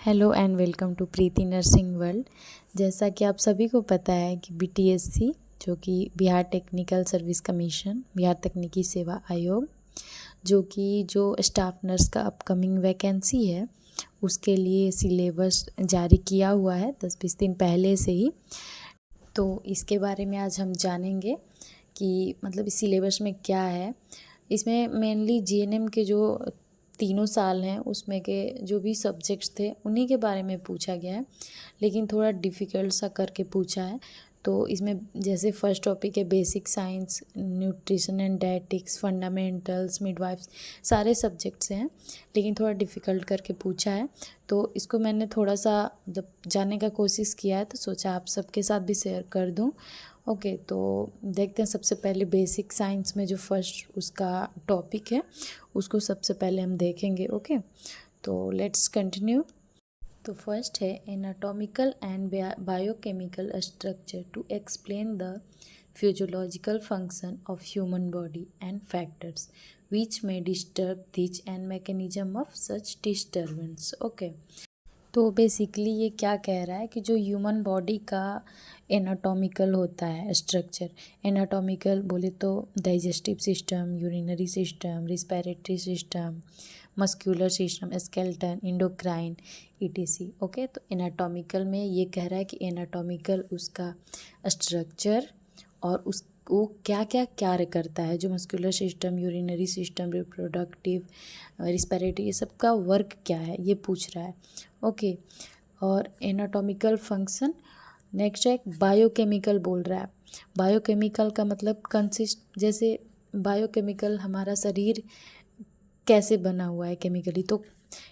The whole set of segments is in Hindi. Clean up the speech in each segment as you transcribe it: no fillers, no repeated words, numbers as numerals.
Hello and welcome to Preeti nursing world. जैसा कि आप सभी को पता है कि बीटीएससी जो कि Bihar technical service commission, Bihar तकनीकी सेवा आयोग, जो स्टाफ नर्स का अपकमिंग वैकेंसी है उसके लिए सिलेबस जारी किया हुआ है 10-20 दिन पहले से ही। तो इसके बारे में आज हम जानेंगे कि मतलब इस सिलेबस में क्या है। इसमें मेनली जीएनएम के जो 3 साल हैं उसमें के जो भी सब्जेक्ट्स थे उन्हीं के बारे में पूछा गया है, लेकिन थोड़ा डिफ़िकल्ट सा करके पूछा है। तो इसमें जैसे फर्स्ट टॉपिक है basic science, nutrition and dietetics, fundamentals, midwives, सारे सब्जेक्ट्स हैं, लेकिन थोड़ा डिफ़िकल्ट करके पूछा है। तो इसको मैंने थोड़ा सा मतलब जानने का कोशिश किया है, तो सोचा आप सबके साथ भी शेयर कर दूं। ओके, तो देखते हैं। सबसे पहले बेसिक साइंस में जो फर्स्ट उसका टॉपिक है उसको सबसे पहले हम देखेंगे। ओके, तो लेट्स कंटिन्यू। तो फर्स्ट है anatomical and biochemical structure to explain the physiological function of human body and factors which may disturb this and mechanism of such disturbance. Okay, तो बेसिकली ये क्या कह रहा है कि जो ह्यूमन बॉडी का एनाटॉमिकल होता है स्ट्रक्चर, एनाटॉमिकल बोले तो digestive system, urinary system, respiratory system, muscular system, skeleton, endocrine, etc. Okay, तो एनाटॉमिकल में ये कह रहा है कि एनाटॉमिकल उसका स्ट्रक्चर और उस वो क्या क्या कार्य करता है, जो muscular system, urinary system, reproductive, respiratory, ये सब का वर्क क्या है ये पूछ रहा है। ओके, और एनाटॉमिकल फंक्शन। नेक्स्ट है बायोकेमिकल बोल रहा है। बायोकेमिकल का मतलब कंसिस्ट, जैसे बायोकेमिकल हमारा शरीर कैसे बना हुआ है केमिकली, तो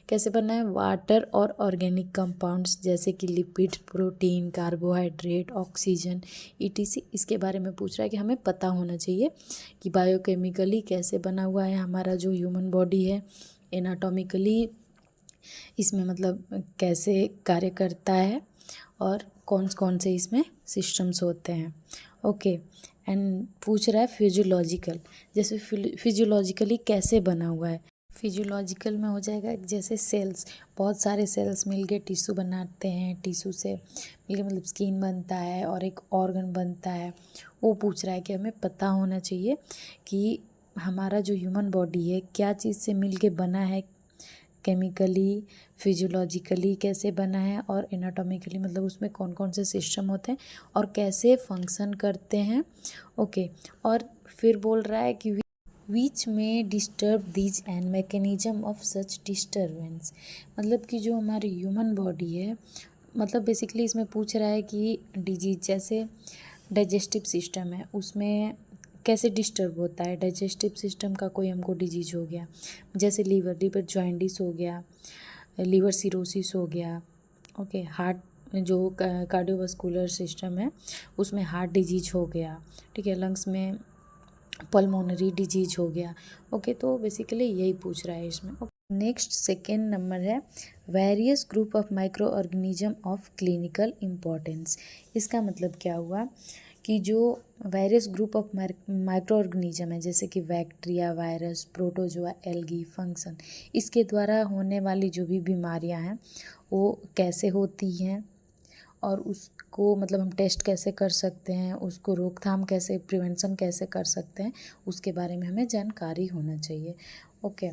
कैसे बना है, वाटर और ऑर्गेनिक कंपाउंड्स जैसे कि lipid, protein, carbohydrate, oxygen, etc, इसके बारे में पूछ रहा है कि हमें पता होना चाहिए कि बायोकेमिकली कैसे बना हुआ है हमारा जो ह्यूमन बॉडी है, एनाटॉमिकली इसमें मतलब कैसे कार्य करता है और कौन कौन से इसमें सिस्टम्स होते हैं। ओके, एंड पूछ रहा है फिजियोलॉजिकल, जैसे फिजियोलॉजिकली कैसे बना हुआ है। फिजियोलॉजिकल में हो जाएगा जैसे सेल्स, बहुत सारे सेल्स मिलके टिश्यू बनाते हैं, टिश्यू से मिलके मतलब स्किन बनता है और एक ऑर्गन बनता है। वो पूछ रहा है कि हमें पता होना चाहिए कि हमारा जो ह्यूमन बॉडी है क्या चीज़ से मिलके बना है, केमिकली, फिजियोलॉजिकली कैसे बना है, और एनाटॉमिकली मतलब उसमें कौन कौन से सिस्टम होते हैं और कैसे फंक्शन करते हैं। ओके, और फिर बोल रहा है कि विच may disturb these and mechanism of such disturbance, मतलब कि जो हमारी ह्यूमन बॉडी है, मतलब बेसिकली इसमें पूछ रहा है कि डिजीज जैसे डाइजेस्टिव सिस्टम है उसमें कैसे डिस्टर्ब होता है। डाइजेस्टिव सिस्टम का कोई हमको डिजीज हो गया, जैसे लीवर जॉइंडिस हो गया, लीवर सिरोसिस हो गया। ओके, हार्ट जो कार्डियोवास्कुलर सिस्टम है उसमें हार्ट डिजीज हो गया, ठीक है, लंग्स में पल्मोनरी डिजीज हो गया। ओके, तो बेसिकली यही पूछ रहा है इसमें। नेक्स्ट सेकेंड नंबर है various group of micro organism of clinical importance. इसका मतलब क्या हुआ कि जो various group of micro organism है जैसे कि bacteria, virus, protozoa, algae, function, इसके द्वारा होने वाली जो भी बीमारियां हैं वो कैसे होती हैं और उसको मतलब हम टेस्ट कैसे कर सकते हैं, उसको रोकथाम कैसे, प्रिवेंशन कैसे कर सकते हैं, उसके बारे में हमें जानकारी होना चाहिए। ओके,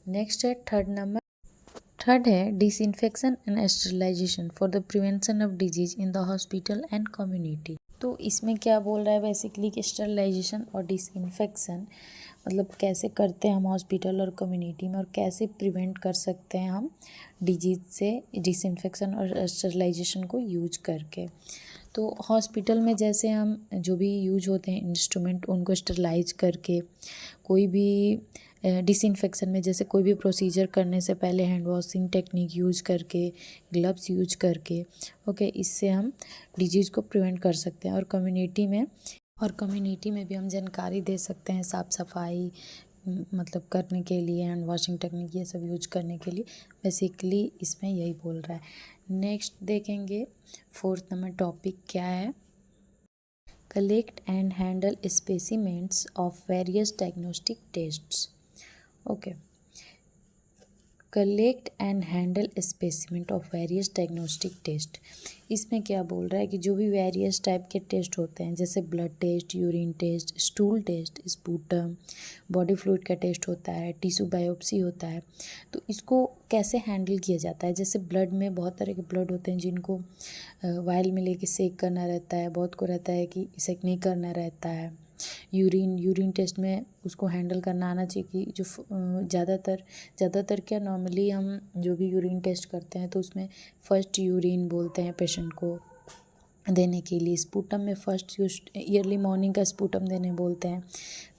नेक्स्ट है थर्ड है disinfection and sterilisation for the prevention of disease in the hospital and community. तो इसमें क्या बोल रहा है बेसिकली कि स्टरलाइजेशन और डिसइंफेक्शन मतलब कैसे करते हैं हम हॉस्पिटल और कम्युनिटी में, और कैसे प्रिवेंट कर सकते हैं हम डिजीज से डिसइंफेक्शन और स्टरलाइजेशन को यूज करके। तो हॉस्पिटल में जैसे हम जो भी यूज होते हैं इंस्ट्रूमेंट उनको स्टरलाइज करके, कोई भी डिसइंफेक्शन में जैसे कोई भी प्रोसीजर करने से पहले हैंड वॉशिंग टेक्निक यूज करके, ग्लव्स यूज करके, ओके, इससे हम डिजीज़ को प्रिवेंट कर सकते हैं। और कम्युनिटी में भी हम जानकारी दे सकते हैं साफ़ सफाई मतलब करने के लिए, हैंड वॉशिंग टेक्निक ये सब यूज करने के लिए। बेसिकली इसमें यही बोल रहा है। नेक्स्ट देखेंगे फोर्थ नंबर टॉपिक क्या है, collect and handle specimens of various diagnostic tests. Okay, collect and handle specimen of various diagnostic test. इसमें क्या बोल रहा है कि जो भी वेरियस टाइप के टेस्ट होते हैं, जैसे blood test, urine test, stool test, sputum, body fluid का टेस्ट होता है, टिश्यू बायोप्सी होता है, तो इसको कैसे हैंडल किया जाता है। जैसे ब्लड में बहुत तरह के ब्लड होते हैं जिनको वायल में लेके सेक करना रहता है, बहुत को रहता है कि सेक नहीं करना रहता है। यूरिन टेस्ट में उसको हैंडल करना आना चाहिए कि जो ज़्यादातर क्या नॉर्मली हम जो भी यूरिन टेस्ट करते हैं तो उसमें फर्स्ट यूरिन बोलते हैं पेशेंट को देने के लिए। स्पूटम में फर्स्ट ईयरली मॉर्निंग का स्पूटम देने बोलते हैं।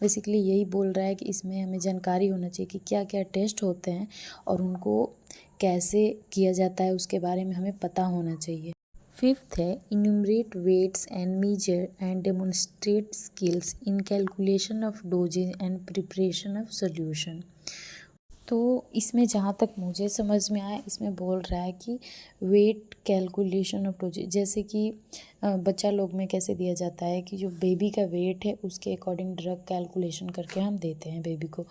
बेसिकली यही बोल रहा है कि इसमें हमें जानकारी होना चाहिए कि क्या क्या टेस्ट होते हैं और उनको कैसे किया जाता है, उसके बारे में हमें पता होना चाहिए। फिफ्थ है enumerate weights and measure and demonstrate skills in calculation of doses and preparation of solution. तो इसमें जहाँ तक मुझे समझ में आया, इसमें बोल रहा है कि वेट कैलकुलेशन ऑफ डोजेज, जैसे कि बच्चा लोग में कैसे दिया जाता है कि जो बेबी का वेट है उसके अकॉर्डिंग ड्रग कैलकुलेशन करके हम देते हैं बेबी को।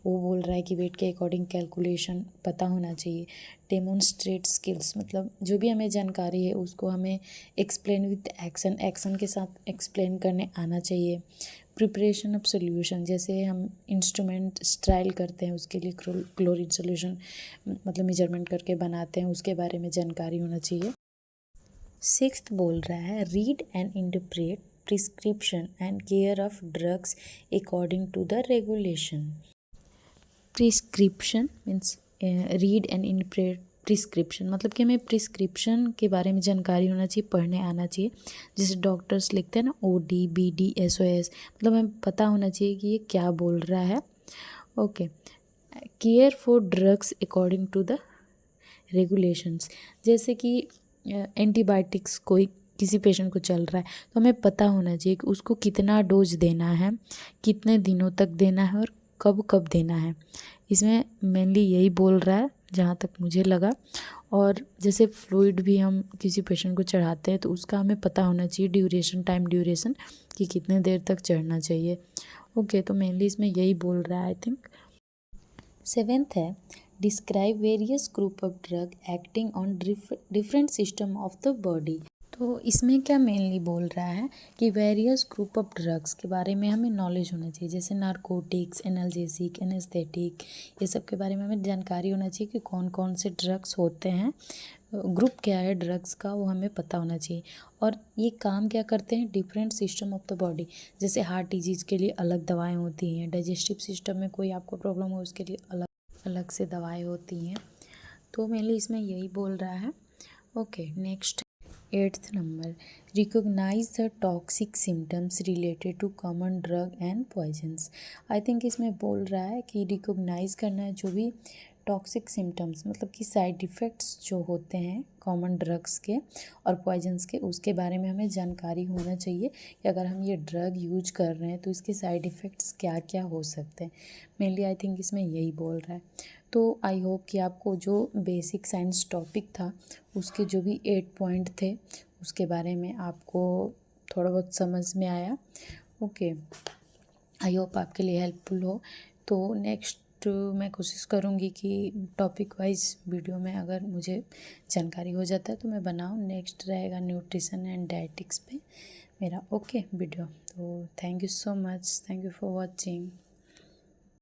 वो बोल रहा है कि वेट के अकॉर्डिंग कैलकुलेशन पता होना चाहिए। डेमोन्स्ट्रेट स्किल्स मतलब जो भी हमें जानकारी है उसको हमें एक्सप्लेन विथ एक्शन के साथ एक्सप्लेन करने आना चाहिए। प्रिपरेशन ऑफ सोल्यूशन, जैसे हम इंस्ट्रूमेंट स्ट्राइल करते हैं उसके लिए क्लोरीन सोल्यूशन मतलब मेजरमेंट करके बनाते हैं, उसके बारे में जानकारी होना चाहिए। सिक्स्थ बोल रहा है read and interpret prescription and care of drugs according to the regulation. Prescription means read and interpret prescription मतलब कि हमें प्रिस्क्रिप्शन के बारे में जानकारी होना चाहिए, पढ़ने आना चाहिए। जैसे डॉक्टर्स लिखते हैं ना OD BD SOS, मतलब हमें पता होना चाहिए कि ये क्या बोल रहा है। Okay. Care for drugs according to the regulations, जैसे कि एंटीबायोटिक्स कोई किसी पेशेंट को चल रहा है तो हमें पता होना चाहिए कि उसको कितना डोज देना है, कितने दिनों तक देना है और कब कब देना है। इसमें मेनली यही बोल रहा है जहाँ तक मुझे लगा। और जैसे फ्लूइड भी हम किसी पेशेंट को चढ़ाते हैं तो उसका हमें पता होना चाहिए ड्यूरेशन, टाइम ड्यूरेशन कि कितने देर तक चढ़ना चाहिए। ओके, तो मेनली इसमें यही बोल रहा है आई थिंक। सेवेंथ है describe various group of drug acting on different system of the body. तो इसमें क्या मेनली बोल रहा है कि वेरियस ग्रुप ऑफ ड्रग्स के बारे में हमें नॉलेज होना चाहिए, जैसे नारकोटिक्स, एनाल्जेसिक, एनेस्थेटिक, ये सब के बारे में हमें जानकारी होना चाहिए कि कौन कौन से ड्रग्स होते हैं, ग्रुप क्या है ड्रग्स का वो हमें पता होना चाहिए। और ये काम क्या करते हैं, different system of the body, जैसे हार्ट डिजीज़ के लिए अलग दवाएँ होती हैं, डाइजेस्टिव सिस्टम में कोई आपको प्रॉब्लम हो उसके लिए अलग अलग से दवाएँ होती हैं। तो मेनली इसमें यही बोल रहा है। Okay, next 8th number recognise the toxic symptoms related to common drug and poisons. I think इसमें बोल रहा है कि रिकॉग्नाइज करना है जो भी टॉक्सिक सिम्टम्स मतलब कि साइड इफ़ेक्ट्स जो होते हैं कॉमन ड्रग्स के और पॉइजन्स के, उसके बारे में हमें जानकारी होना चाहिए कि अगर हम ये ड्रग यूज कर रहे हैं तो इसके साइड इफ़ेक्ट्स क्या क्या हो सकते हैं। मेनली आई थिंक इसमें यही बोल रहा है। तो आई होप कि आपको जो बेसिक साइंस टॉपिक था उसके जो भी 8 पॉइंट थे उसके बारे में आपको थोड़ा बहुत समझ में आया। ओके, आई होप आपके लिए हेल्पफुल हो। तो नेक्स्ट मैं कोशिश करूँगी कि टॉपिक वाइज वीडियो में अगर मुझे जानकारी हो जाता है तो मैं बनाऊँ। नेक्स्ट रहेगा न्यूट्रिशन एंड डाइटिक्स पे मेरा ओके वीडियो। तो thank you so much, thank you for watching.